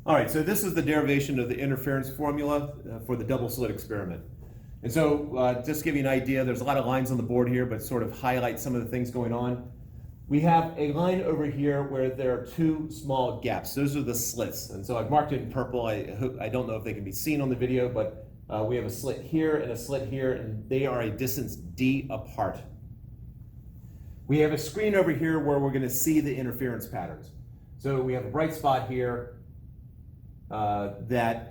All right, so this is the derivation of the interference formula for the double slit experiment. And so just to give you an idea, there's a lot of lines on the board here, but sort of highlight some of the things going on. We have a line over here where there are two small gaps. Those are the slits. And so I've marked it in purple. I don't know if they can be seen on the video, but we have a slit here and a slit here, and they are a distance d apart. We have a screen over here where we're going to see the interference patterns. So we have a bright spot here that,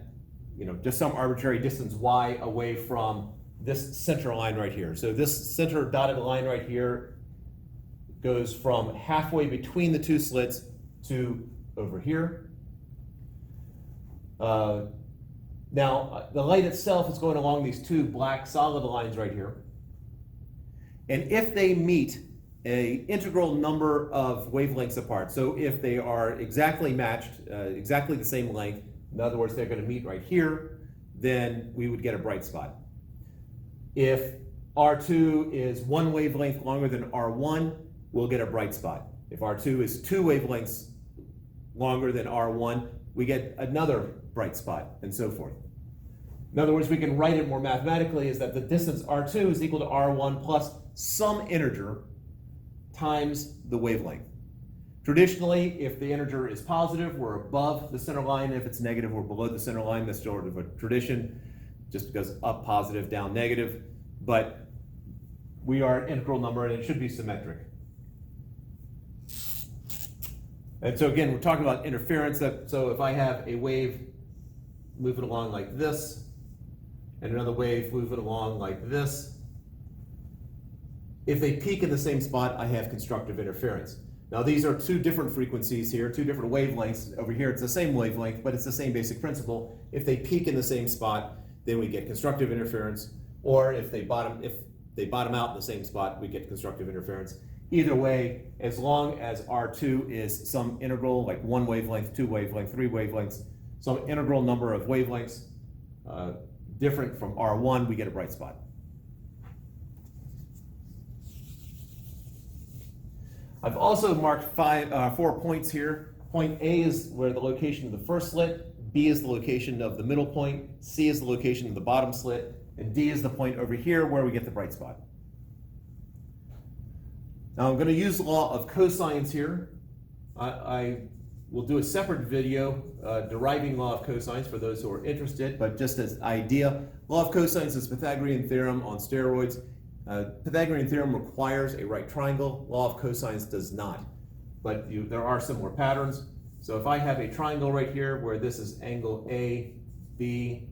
just some arbitrary distance y away from this center line right here. So this center dotted line right here goes from halfway between the two slits to over here. Now, the light itself is going along these two black solid lines right here. And if they meet an integral number of wavelengths apart, so if they are exactly matched, exactly the same length, in other words, they're going to meet right here, then we would get a bright spot. If R2 is one wavelength longer than R1, we'll get a bright spot. If R2 is two wavelengths longer than R1, we get another bright spot, and so forth. In other words, we can write it more mathematically is that the distance R2 is equal to R1 plus some integer times the wavelength. Traditionally, if the integer is positive, we're above the center line. If it's negative, we're below the center line. That's sort of a tradition, just because up positive, down negative. But we are an integral number, and it should be symmetric. And so again, we're talking about interference. So if I have a wave moving along like this, and another wave moving along like this, if they peak in the same spot, I have constructive interference. Now these are two different frequencies here, two different wavelengths. Over here it's the same wavelength, but it's the same basic principle. If they peak in the same spot, then we get constructive interference. Or if they bottom out in the same spot, we get constructive interference. Either way, as long as R2 is some integral, like one wavelength, two wavelengths, three wavelengths, some integral number of wavelengths different from R1, we get a bright spot. I've also marked 4 points here. Point A is where the location of the first slit, B is the location of the middle point, C is the location of the bottom slit, and D is the point over here where we get the bright spot. Now I'm going to use the law of cosines here. I will do a separate video deriving law of cosines for those who are interested, but just as idea, law of cosines is Pythagorean theorem on steroids. Pythagorean theorem requires a right triangle. Law of cosines does not, but there are similar patterns. So if I have a triangle right here where this is angle A, B,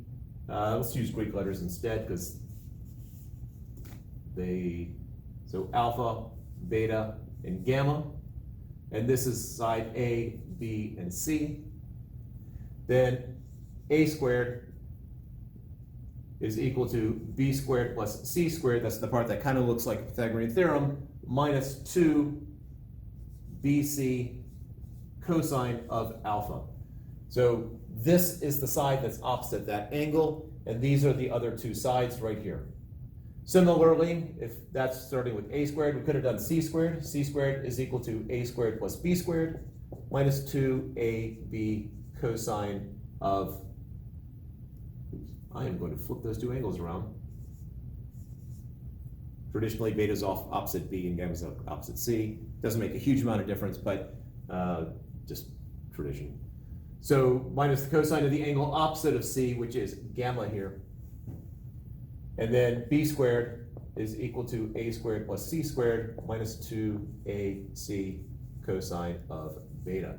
let's use Greek letters instead because so alpha, beta, and gamma, and this is side A, B, and C, then A squared is equal to B squared plus C squared, that's the part that kind of looks like Pythagorean theorem, minus 2 BC cosine of alpha. So this is the side that's opposite that angle, and these are the other two sides right here. Similarly, if that's starting with A squared, we could have done C squared. C squared is equal to A squared plus B squared, minus 2AB cosine of, I am going to flip those two angles around. Traditionally, beta is opposite B and gamma is opposite C. Doesn't make a huge amount of difference, but just tradition. So minus the cosine of the angle opposite of C, which is gamma here. And then B squared is equal to A squared plus C squared minus 2AC cosine of beta.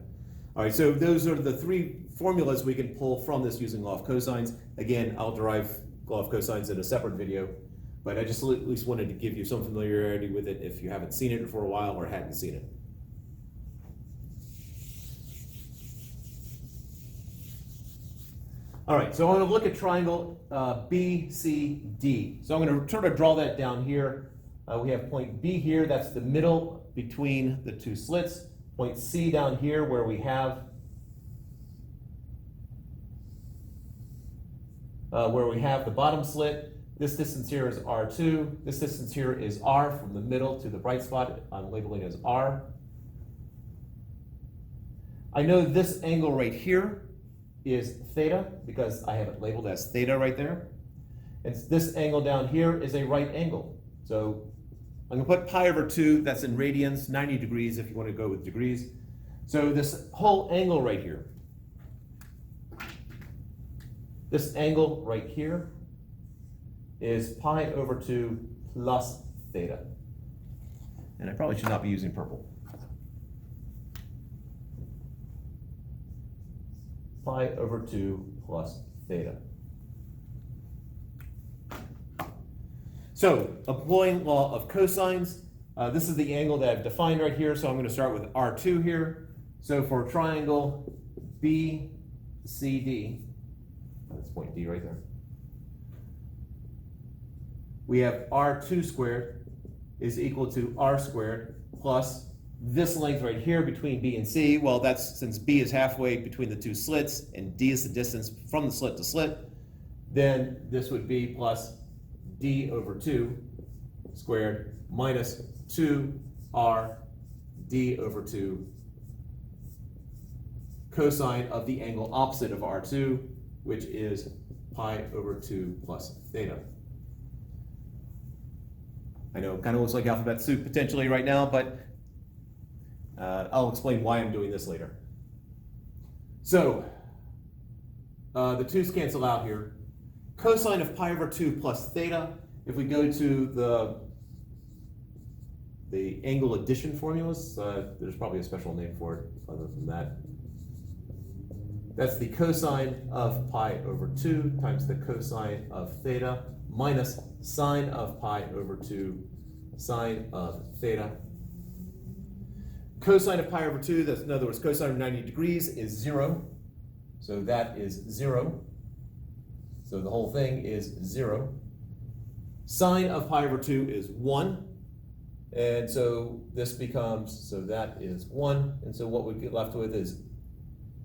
All right, so those are the three formulas we can pull from this using law of cosines. Again, I'll derive law of cosines in a separate video, but I just at least wanted to give you some familiarity with it if you haven't seen it for a while or hadn't seen it. All right, so I'm going to look at triangle BCD. So I'm going to sort of draw that down here. We have point B here, that's the middle between the two slits. Point C down here where we have the bottom slit. This distance here is R2. This distance here is R from the middle to the bright spot. I'm labeling as R. I know this angle right here is theta, because I have it labeled as theta right there. And this angle down here is a right angle. So I'm going to put pi over 2, that's in radians, 90 degrees if you want to go with degrees. So this whole angle right here, this angle right here is pi over 2 plus theta. And I probably should not be using purple. Pi over 2 plus theta. So, employing law of cosines, this is the angle that I've defined right here, so I'm going to start with R2 here. So for triangle BCD, that's point D right there, we have R2 squared is equal to R squared plus this length right here between B and C. Well, that's since B is halfway between the two slits and D is the distance from the slit to slit, then this would be plus D over 2 squared minus 2R D over 2 cosine of the angle opposite of R2, which is pi over 2 plus theta. I know it kind of looks like alphabet soup potentially right now, but I'll explain why I'm doing this later. So, the 2's cancel out here. Cosine of pi over 2 plus theta, if we go to the angle addition formulas, there's probably a special name for it other than that. That's the cosine of pi over 2 times the cosine of theta minus sine of pi over 2 sine of theta. Cosine of pi over 2, that's in other words, cosine of 90 degrees is 0. So that is 0. So the whole thing is 0. Sine of pi over 2 is 1. And so this becomes, so that is 1. And so what we get left with is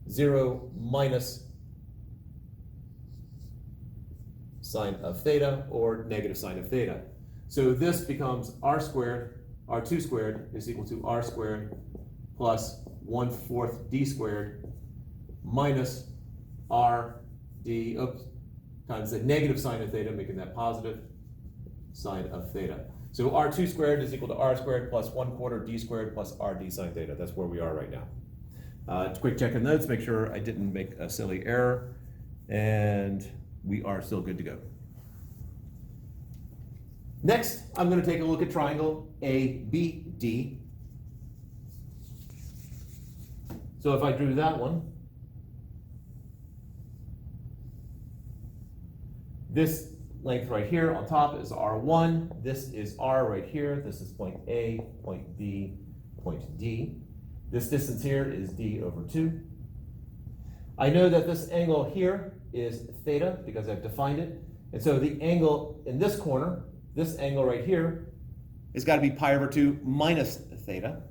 0 minus sine of theta, or negative sine of theta. So this becomes R squared, R2 squared is equal to R squared plus 1/4 D squared minus R D, times the negative sine of theta, making that positive sine of theta. So R2 squared is equal to R squared plus 1/4 D squared plus RD sine theta. That's where we are right now. Quick check of notes, make sure I didn't make a silly error, and we are still good to go. Next, I'm going to take a look at triangle ABD. So if I drew that one, this length right here on top is R1, this is R right here, this is point A, point B, point D. This distance here is D over 2. I know that this angle here is theta because I've defined it. And so the angle in this corner, this angle right here, has got to be pi over 2 minus theta.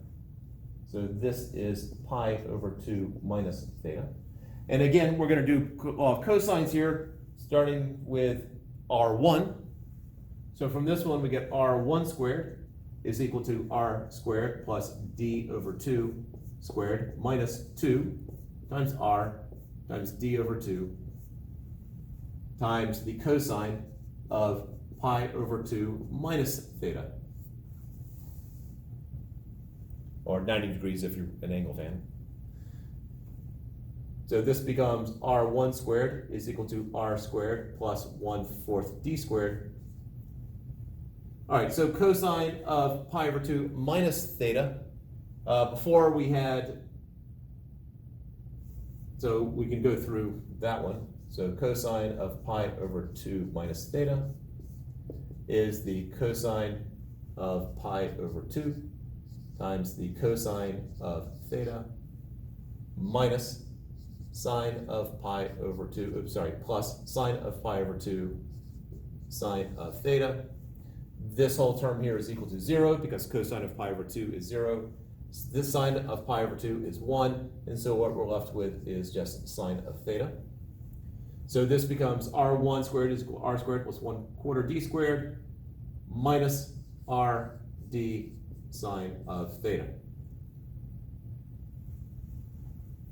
So this is pi over 2 minus theta. And again, we're going to do law of cosines here, starting with R1. So from this one, we get R1 squared is equal to R squared plus D over 2 squared minus 2 times R times D over 2 times the cosine of pi over 2 minus theta, or 90 degrees if you're an angle fan. So this becomes R1 squared is equal to R squared plus 1/4 D squared. All right, so cosine of pi over 2 minus theta. Before we had, so we can go through that one. So cosine of pi over 2 minus theta is the cosine of pi over 2 times the cosine of theta minus sine of pi over 2, plus sine of pi over 2 sine of theta. This whole term here is equal to 0 because cosine of pi over 2 is 0. This sine of pi over 2 is 1, and so what we're left with is just sine of theta. So this becomes R1 squared is equal to R squared plus 1/4 D squared minus RD sine of theta.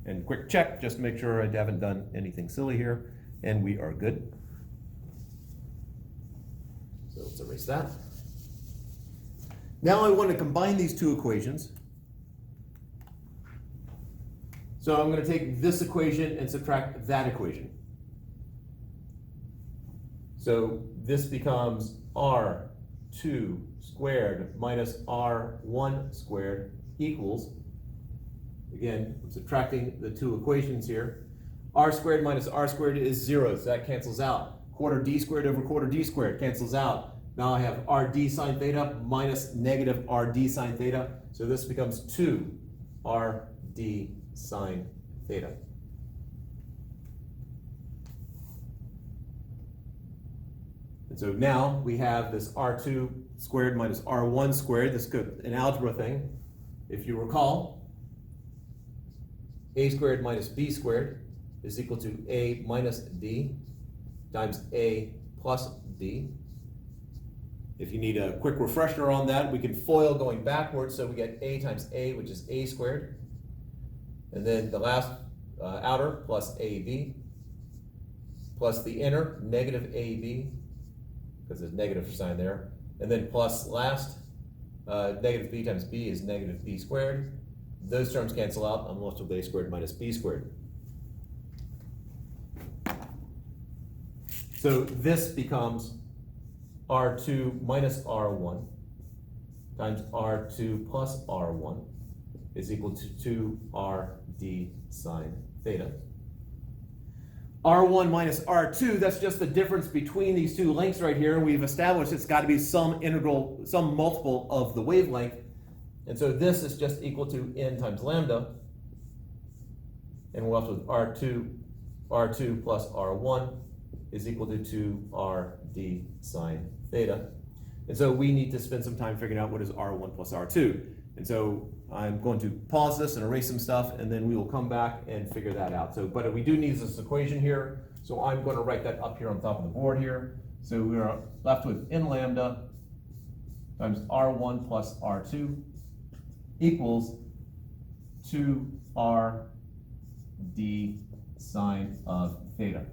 And quick check, just to make sure I haven't done anything silly here, and we are good. So let's erase that. Now I want to combine these two equations. So I'm going to take this equation and subtract that equation. So this becomes R2 squared minus R1 squared equals, again, I'm subtracting the two equations here. R squared minus R squared is 0, so that cancels out. Quarter d squared over quarter d squared cancels out. Now I have RD sine theta minus negative RD sine theta. So this becomes 2 RD sine theta. And so now we have this R2 squared minus R1 squared. This is an algebra thing. If you recall, a squared minus b squared is equal to a minus b times a plus b. If you need a quick refresher on that, we can FOIL going backwards, so we get a times a, which is a squared. And then the last outer plus ab, plus the inner negative ab, because there's negative sign there. And then plus last, negative b times b is negative b squared. Those terms cancel out. I'm left with a squared minus b squared. So this becomes R2 minus R1 times R2 plus R1 is equal to 2RD sine theta. R1 minus R2, that's just the difference between these two lengths right here. We've established it's got to be some integral, some multiple of the wavelength. And so this is just equal to n times lambda. And we're left with R2 plus R1 is equal to 2RD sine theta. And so we need to spend some time figuring out what is R1 plus R2. And so I'm going to pause this and erase some stuff, and then we will come back and figure that out. So, but we do need this equation here, so I'm going to write that up here on top of the board here. So we are left with n lambda times R1 plus R2 equals 2RD sine of theta.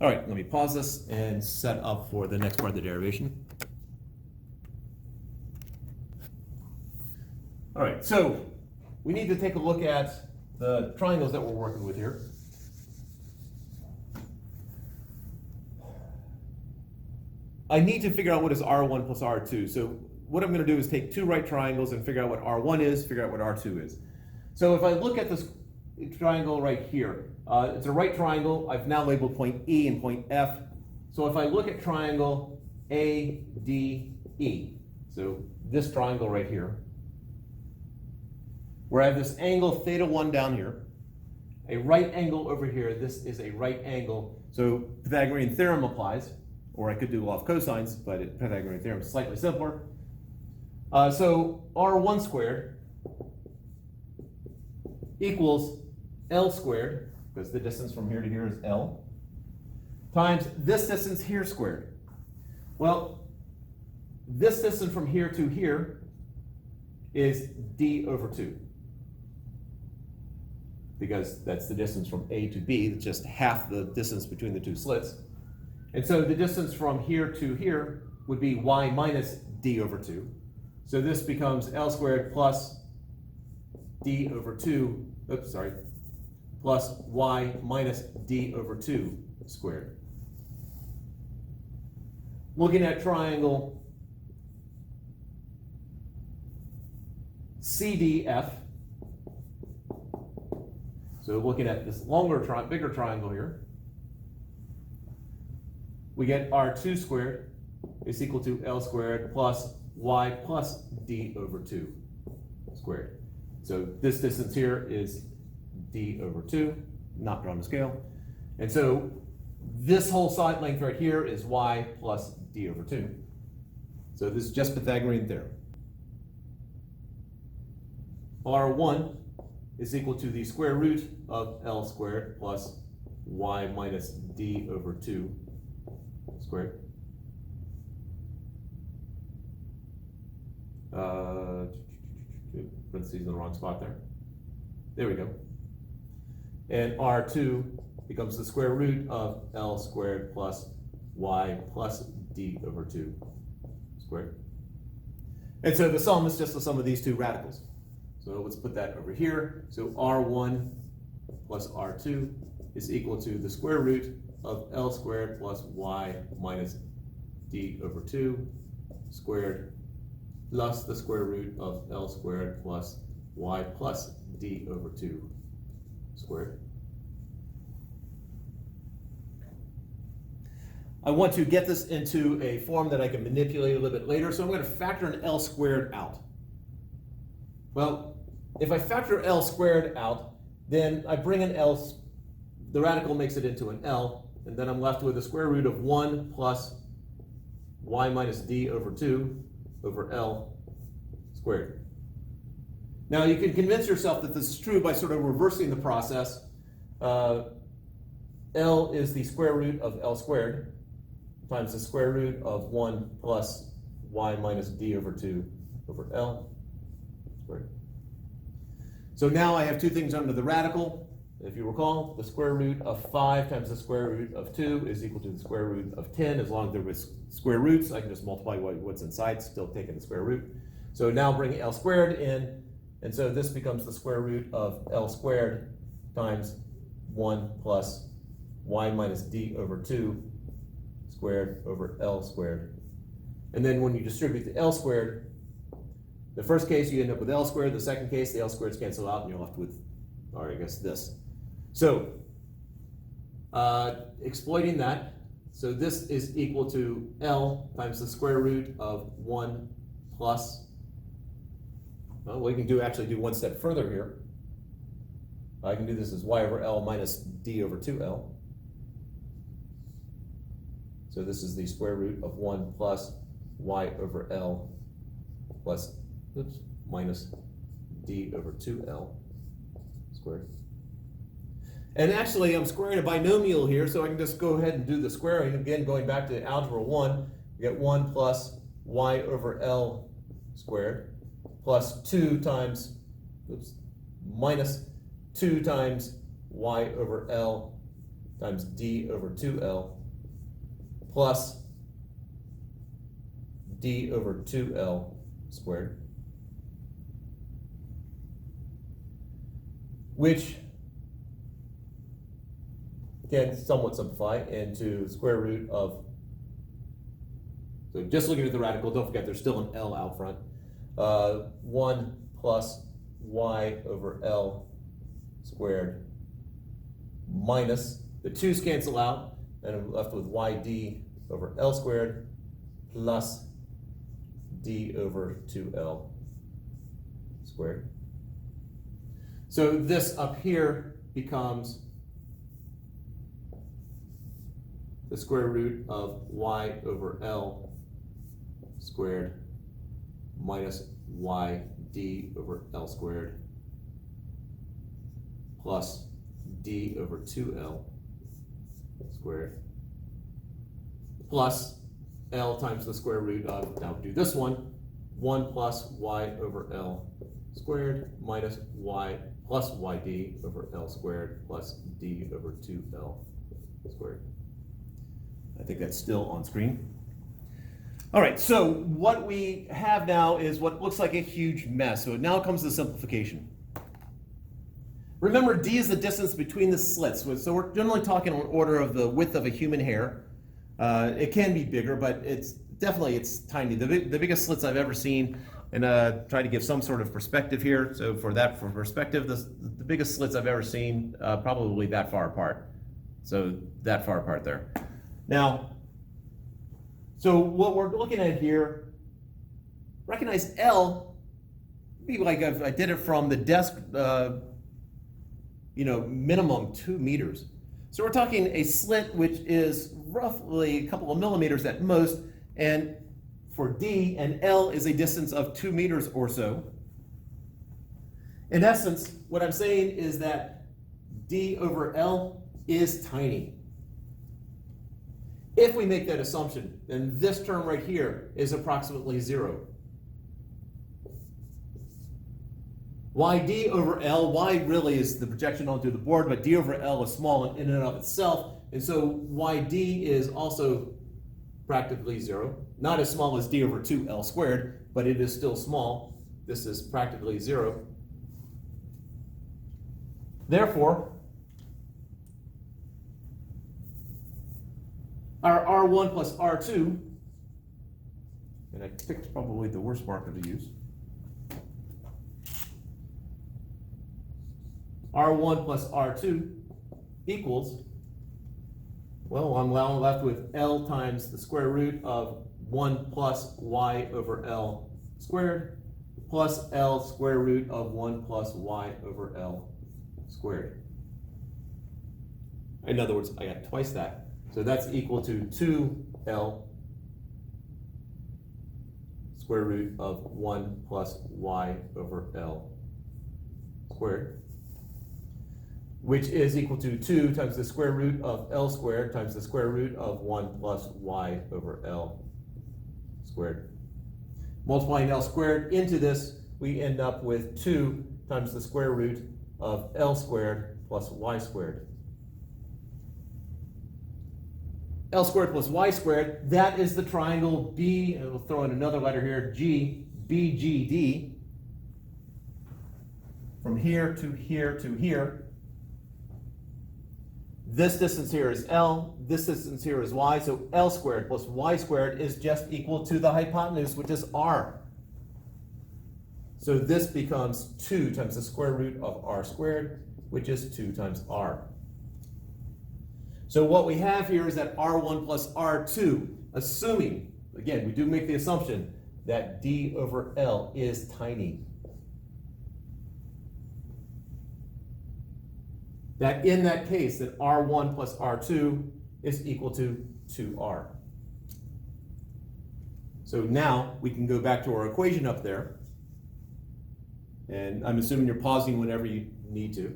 All right, let me pause this and set up for the next part of the derivation. All right, so we need to take a look at the triangles that we're working with here. I need to figure out what is R1 plus R2. So what I'm going to do is take two right triangles and figure out what R1 is, figure out what R2 is. So if I look at this triangle right here, it's a right triangle. I've now labeled point E and point F. So if I look at triangle ADE, so this triangle right here, where I have this angle theta 1 down here, a right angle over here, this is a right angle, so Pythagorean theorem applies, or I could do law of cosines, but Pythagorean theorem is slightly simpler. So R1 squared equals L squared, because the distance from here to here is L, times this distance here squared. Well, this distance from here to here is D over 2. Because that's the distance from A to B, that's just half the distance between the two slits. And so the distance from here to here would be y minus D over 2. So this becomes L squared plus D over 2, plus y minus D over 2 squared. Looking at triangle CDF, so looking at this bigger triangle here, we get R2 squared is equal to L squared plus y plus D over 2 squared. So this distance here is D over 2, not drawn to scale. And so this whole side length right here is y plus D over 2. So this is just Pythagorean theorem. R1 is equal to the square root of L squared plus y minus D over 2 squared. parentheses in the wrong spot there. There we go. And R2 becomes the square root of L squared plus Y plus D over 2 squared. And so the sum is just the sum of these two radicals. So let's put that over here. So R1 plus R2 is equal to the square root of L squared plus Y minus D over 2 squared plus the square root of L squared plus Y plus D over 2 squared. I want to get this into a form that I can manipulate a little bit later, so I'm going to factor an L squared out. Well, if I factor L squared out, then I bring an L, the radical makes it into an L, and then I'm left with the square root of 1 plus Y minus D over 2 over L squared. Now you can convince yourself that this is true by sort of reversing the process. L is the square root of L squared times the square root of 1 plus Y minus D over 2 over L squared. So now I have two things under the radical. If you recall, the square root of 5 times the square root of 2 is equal to the square root of 10. As long as there was square roots, I can just multiply what's inside, still taking the square root. So now bring L squared in, and so this becomes the square root of L squared times 1 plus Y minus D over 2 squared over L squared. And then when you distribute the L squared, the first case you end up with L squared, the second case the L squareds cancel out and you're left with, or I guess this. So, exploiting that, so this is equal to L times the square root of 1 plus, well, we can actually do one step further here. I can do this as Y over L minus D over 2L. So this is the square root of 1 plus Y over L plus, oops, minus D over 2L squared. And actually, I'm squaring a binomial here, so I can just go ahead and do the squaring. Again, going back to algebra 1, we get 1 plus Y over L squared plus 2 times, oops, minus 2 times Y over L times D over 2L plus D over 2L squared, which can somewhat simplify into square root of, so just looking at the radical, don't forget there's still an L out front, 1 plus Y over L squared minus, the 2's cancel out, and I'm left with YD over L squared plus D over 2L squared. So this up here becomes the square root of Y over L squared minus YD over L squared plus D over 2L squared plus L times the square root of, now do this one, 1 plus Y over L squared minus Y plus YD over L squared plus D over 2L squared. I think that's still on screen. All right, so what we have now is what looks like a huge mess. So now comes the simplification. Remember, D is the distance between the slits. So we're generally talking on order of the width of a human hair. It can be bigger, but it's tiny. The biggest slits I've ever seen, and try to give some sort of perspective here. So for perspective, the biggest slits I've ever seen, probably that far apart. So that far apart there. Now, so what we're looking at here, recognize L, be like I did it from the desk, minimum 2 meters. So we're talking a slit which is roughly a couple of millimeters at most, and for D and L is a distance of 2 meters or so. In essence, what I'm saying is that D over L is tiny. If we make that assumption, then this term right here is approximately 0. yd over L, y really is the projection onto the board, but d over L is small in and of itself, and so yd is also practically 0. Not as small as d over 2L squared, but it is still small. This is practically 0. Therefore, our R1 plus R2, and I picked probably the worst marker to use. R1 plus R2 equals, well, I'm now left with L times the square root of 1 plus y over L squared plus L square root of 1 plus y over L squared. In other words, I got twice that. So that's equal to 2L square root of 1 plus y over L squared, which is equal to 2 times the square root of L squared times the square root of 1 plus y over L squared. Multiplying L squared into this, we end up with 2 times the square root of L squared plus y squared. L squared plus y squared, that is the triangle B, and we'll throw in another letter here, G, BGD, from here to here to here. This distance here is L, this distance here is y, so L squared plus y squared is just equal to the hypotenuse, which is R. So this becomes 2 times the square root of R squared, which is 2 times R. So what we have here is that R1 plus R2, assuming, again, we do make the assumption that D over L is tiny. That in that case, that R1 plus R2 is equal to 2R. So now we can go back to our equation up there. And I'm assuming you're pausing whenever you need to.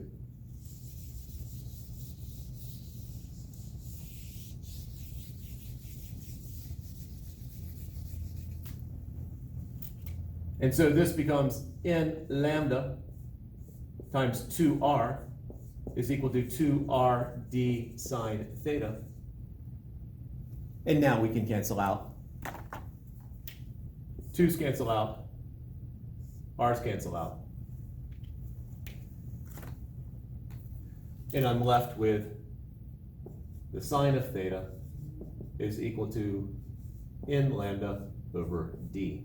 And so this becomes n lambda times 2r is equal to 2r d sine theta. And now we can cancel out. 2's cancel out. R's cancel out. And I'm left with the sine of theta is equal to n lambda over d.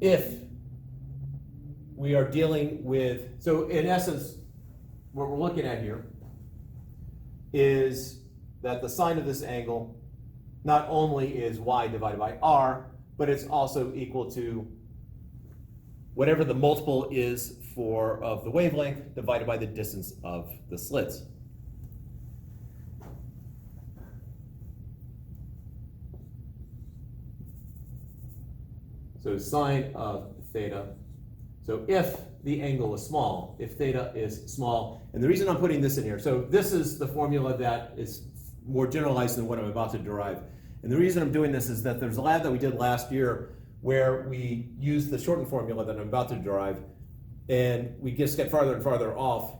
If we are dealing with, so in essence, what we're looking at here is that the sine of this angle not only is y divided by r, but it's also equal to whatever the multiple is of the wavelength divided by the distance of the slits. So sine of theta. So if the angle is small, if theta is small, and the reason I'm putting this in here, so this is the formula that is more generalized than what I'm about to derive. And the reason I'm doing this is that there's a lab that we did last year where we used the shortened formula that I'm about to derive, and we just get farther and farther off.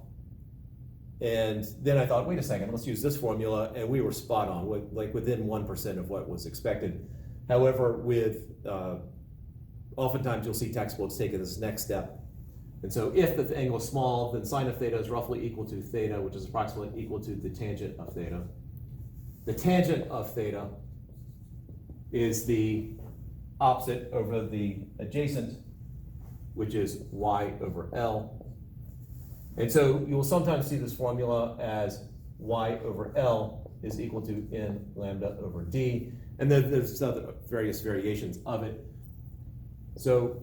And then I thought, wait a second, let's use this formula, and we were spot on, like within 1% of what was expected. However, with oftentimes you'll see textbooks taking this next step. And so if the angle is small, then sine of theta is roughly equal to theta, which is approximately equal to the tangent of theta. The tangent of theta is the opposite over the adjacent, which is y over L. And so you will sometimes see this formula as y over L is equal to n lambda over d. And then there's other various variations of it. So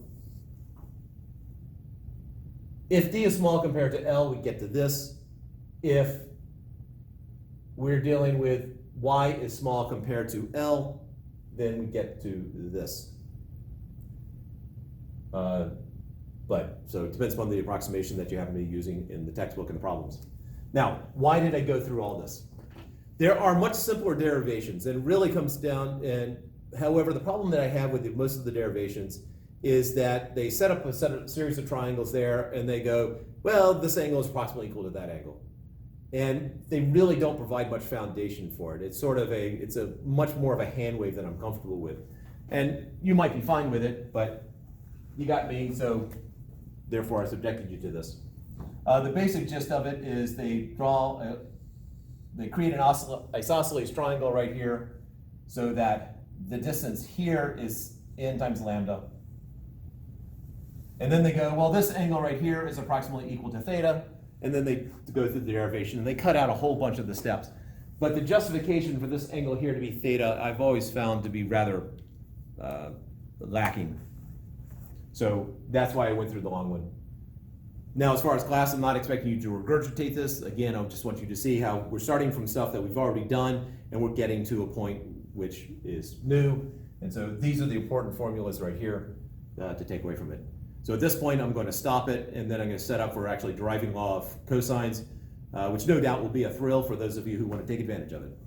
if d is small compared to L, we get to this. If we're dealing with y is small compared to L, then we get to this. So it depends upon the approximation that you happen to be using in the textbook and the problems. Now, why did I go through all this? There are much simpler derivations, and it really comes down, and However, the problem that I have with most of the derivations is that they set up a series of triangles there, and they go, well, this angle is approximately equal to that angle. And they really don't provide much foundation for it. It's sort of it's a much more of a hand wave than I'm comfortable with. And you might be fine with it, but you got me, so therefore I subjected you to this. The basic gist of it is they create an isosceles triangle right here so that the distance here is n times lambda. And then they go, well, this angle right here is approximately equal to theta, and then they go through the derivation, and they cut out a whole bunch of the steps. But the justification for this angle here to be theta, I've always found to be rather lacking. So that's why I went through the long one. Now, as far as class, I'm not expecting you to regurgitate this. Again, I just want you to see how we're starting from stuff that we've already done, and we're getting to a point which is new. And so these are the important formulas right here to take away from it. So at this point, I'm going to stop it, and then I'm going to set up for actually deriving law of cosines, which no doubt will be a thrill for those of you who want to take advantage of it.